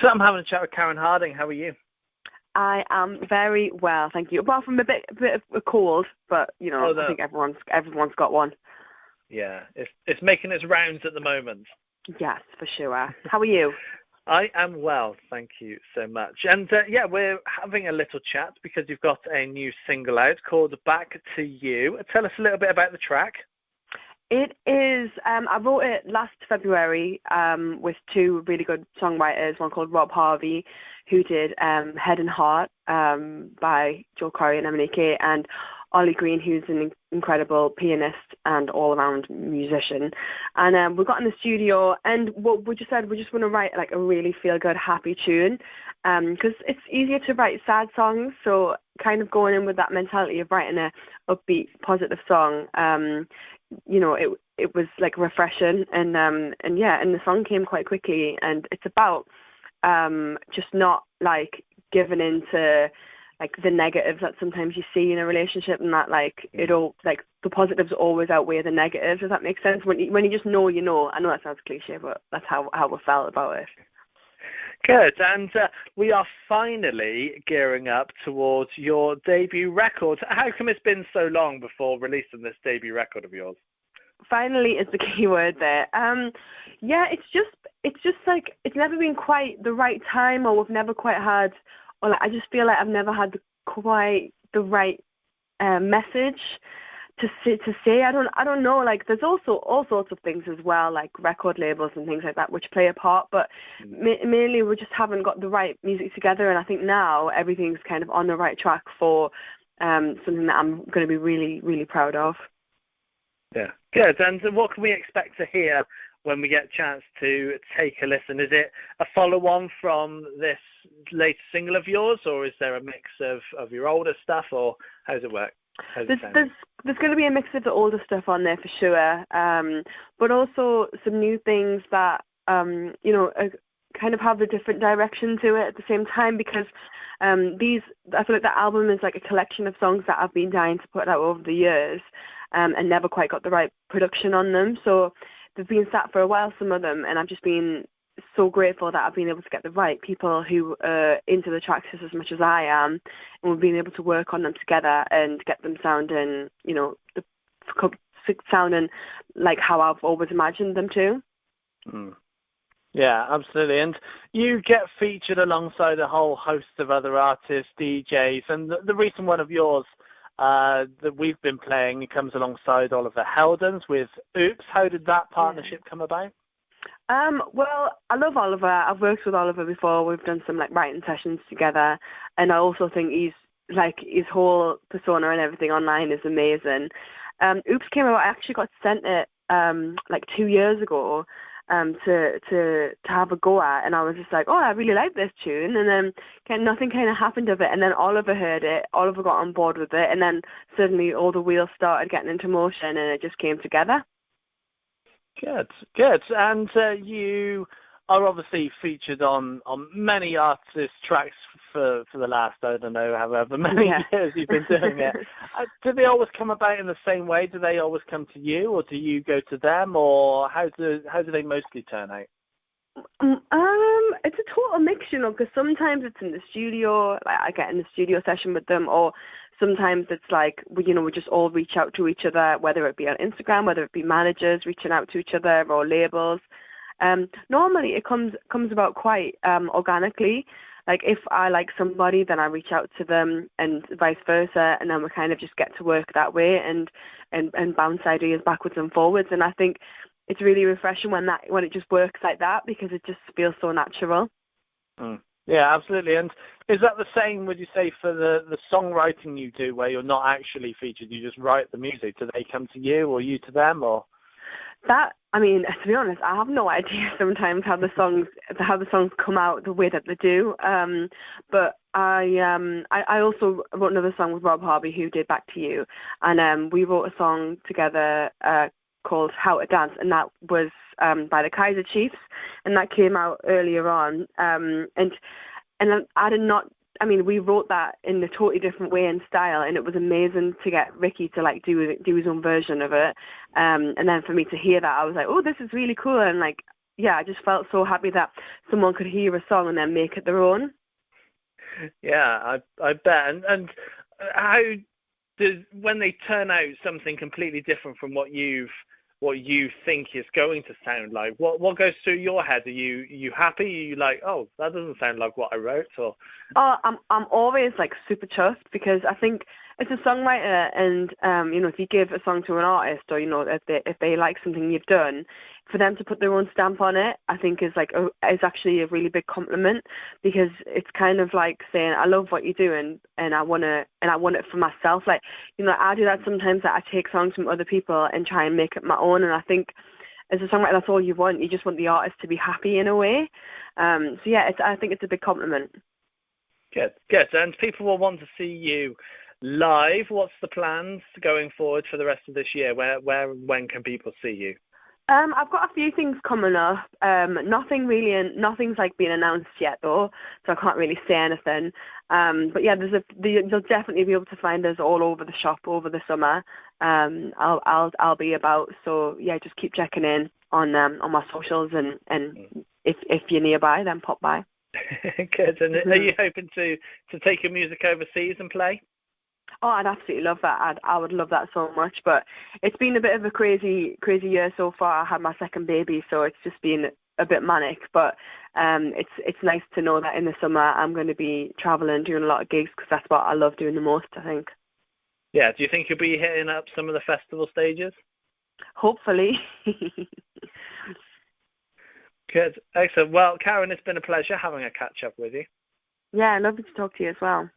So I'm having a chat with Karen Harding. How are you? I am very well, thank you. Apart from a bit of a cold, but Oh I no. think everyone's got one. Yeah, it's making its rounds at the moment. Yes, for sure. How are you? I am well, thank you so much. And yeah, we're having a little chat because you've got a new single out called Back to You. Tell us a little bit about the track. It is. I wrote it last February with two really good songwriters. One called Rob Harvey, who did Head and Heart by Joe Corey and MNEK, and Ollie Green, who's an incredible pianist and all-around musician. And we got in the studio, and what we just said, we just want to write like a really feel-good, happy tune, because it's easier to write sad songs. So kind of going in with that mentality of writing a upbeat, positive song. It was like refreshing, and yeah, and the song came quite quickly, and it's about just not like giving into like the negatives that sometimes you see in a relationship, and that like the positives always outweigh the negatives. Does that make sense? When you just know, you know. I know that sounds cliche, but that's how we felt about it. Good, and we are finally gearing up towards your debut record. How come it's been so long before releasing this debut record of yours? Finally is the key word there. Yeah, it's just like it's never been quite the right time, or we've never quite had, or like, I just feel like I've never had quite the right message to say. I don't know. Like there's also all sorts of things as well, like record labels and things like that, which play a part. But mainly we just haven't got the right music together, and I think now everything's kind of on the right track for something that I'm going to be really, really proud of. Yeah, good. And what can we expect to hear when we get a chance to take a listen? Is it a follow-on from this latest single of yours, or is there a mix of your older stuff, or how does it work? There's going to be a mix of the older stuff on there for sure, but also some new things that kind of have a different direction to it at the same time, because I feel like the album is like a collection of songs that I've been dying to put out over the years, and never quite got the right production on them. So they've been sat for a while, some of them, and I've just been so grateful that I've been able to get the right people who are into the tracks as much as I am, and we've been able to work on them together and get them sounding, sounding like how I've always imagined them to. Yeah, absolutely. And you get featured alongside a whole host of other artists, DJs, and the recent one of yours that we've been playing comes alongside Oliver Heldens with Oops. How did that partnership come about? Well, I love Oliver. I've worked with Oliver before. We've done some like writing sessions together, and I also think his whole persona and everything online is amazing. Oops came out. I actually got sent it like 2 years ago to have a go at, and I was just like, oh, I really like this tune, and then nothing kind of happened of it, and then Oliver heard it, Oliver got on board with it, and then suddenly all the wheels started getting into motion, and it just came together. Good. And you are obviously featured on many artists' tracks for the last, I don't know, however many years you've been doing it. Do they always come about in the same way? Do they always come to you, or do you go to them, or how do they mostly turn out? It's a total mix, because sometimes it's in the studio, like I get in the studio session with them, or sometimes it's like we just all reach out to each other, whether it be on Instagram, whether it be managers reaching out to each other, or labels. Normally it comes about quite organically. Like if I like somebody, then I reach out to them, and vice versa, and then we kind of just get to work that way and bounce ideas backwards and forwards. And I think it's really refreshing when it just works like that, because it just feels so natural. Yeah, absolutely. And is that the same, would you say, for the songwriting you do, where you're not actually featured, you just write the music? Do they come to you, or you to them, or? That, I mean, to be honest, I have no idea sometimes how the songs come out the way that they do. But I also wrote another song with Rob Harvey, who did Back to You, and we wrote a song together called How to Dance, and that was by the Kaiser Chiefs, and that came out earlier on. And I did not. I mean, we wrote that in a totally different way and style, and it was amazing to get Ricky to like do his own version of it. And then for me to hear that, I was like, oh, this is really cool, and like yeah, I just felt so happy that someone could hear a song and then make it their own. Yeah, I bet. And how does, when they turn out something completely different from what you think is going to sound like, what goes through your head? Are you happy? Are you like, oh, that doesn't sound like what I wrote? Or I'm always like super chuffed, because I think as a songwriter, and if you give a song to an artist, or if they like something you've done, for them to put their own stamp on it, I think is actually a really big compliment, because it's kind of like saying, I love what you're doing, and I want it for myself. Like, I do that sometimes, that I take songs from other people and try and make it my own, and I think as a songwriter, that's all you want. You just want the artist to be happy in a way. So yeah, I think it's a big compliment. Good. And people will want to see you live. What's the plans going forward for the rest of this year? When can people see you? I've got a few things coming up. Nothing's like been announced yet though, so I can't really say anything. But yeah, you'll definitely be able to find us all over the shop over the summer. I'll be about, so yeah, just keep checking in on my socials, and if you're nearby, then pop by. Good. And are you hoping to take your music overseas and play? Oh, I'd absolutely love that. I would love that so much. But it's been a bit of a crazy year so far. I had my second baby, so it's just been a bit manic. But it's nice to know that in the summer I'm going to be traveling, doing a lot of gigs, because that's what I love doing the most, I think. Yeah. Do you think you'll be hitting up some of the festival stages? Hopefully. Good. Excellent. Well, Karen, it's been a pleasure having a catch up with you. Yeah, lovely to talk to you as well.